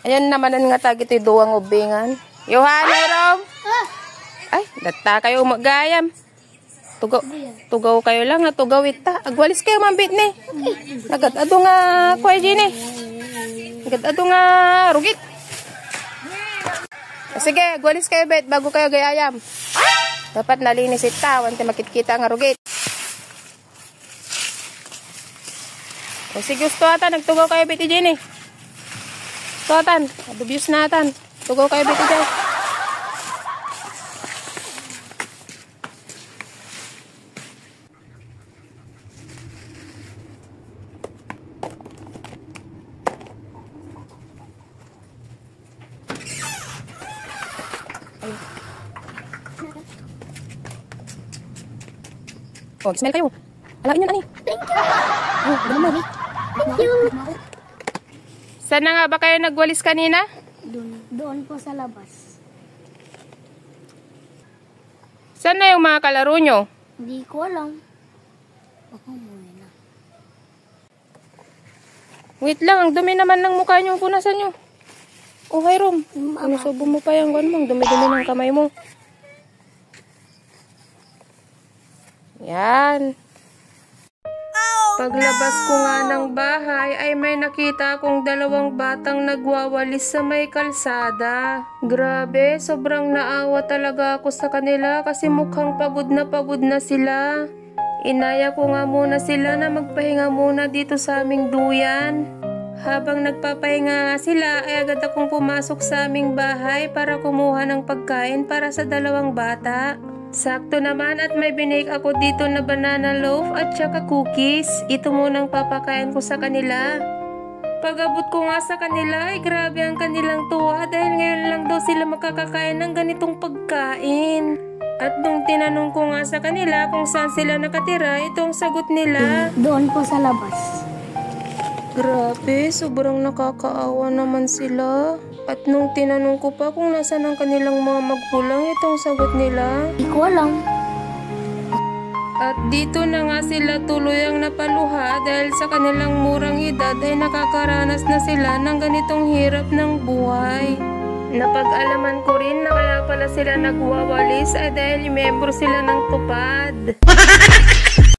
Ayan naman nga tag ito'y duwang ubingan. Yohan, Rom! Ay, data kayo magayam. Tugaw kayo lang, tugaw ita. Agwalis kayo mambit ni. Nagad-ado nga kuya Gini. Nagad-ado nga rugit. Sige, agwalis kayo bet bago kayo gayayam. Dapat nalinis ita, wante makikita nga rugit. O sige, gusto ata, nagtugaw kayo bet Gini. Tuatan, adubius na atan. Tugaw kayo bet Gini. Oh, smell kayo. Alain yun, ani. Thank you. Oh, thank you. Saan na nga ba kayo nagwalis kanina? Doon po sa labas. Saan na yung mga kalaro nyo? Hindi ko alam. Baka muna na. Wait lang, ang dumi naman ng mukha nyo. Punasan nyo. Oh, hi Rom. Sinusubo mo pa yung mong dumi-dumi ng kamay mo. Yan. Paglabas ko nga ng bahay ay may nakita akong dalawang batang nagwawalis sa may kalsada. Grabe, sobrang naawa talaga ako sa kanila kasi mukhang pagod na sila. Inaya ko nga muna sila na magpahinga muna dito sa aming duyan. Habang nagpapahinga nga sila ay agad akong pumasok sa aming bahay para kumuha ng pagkain para sa dalawang bata. Sakto naman at may binake ako dito na banana loaf at saka cookies. Ito munang papakain ko sa kanila. Pag-abot ko nga sa kanila ay grabe ang kanilang tuwa dahil ngayon lang daw sila makakakain ng ganitong pagkain. At nung tinanong ko nga sa kanila kung saan sila nakatira, itong sagot nila. Doon po sa labas. Grabe, sobrang nakakaawa naman sila. At nung tinanong ko pa kung nasaan ang kanilang mga magulang, itong sagot nila. Hindi ko alam. At dito na nga sila tuluyang napaluha dahil sa kanilang murang edad ay nakakaranas na sila ng ganitong hirap ng buhay. Napag-alaman ko rin na kaya pala sila nagwawalis ay dahil membro sila ng tupad.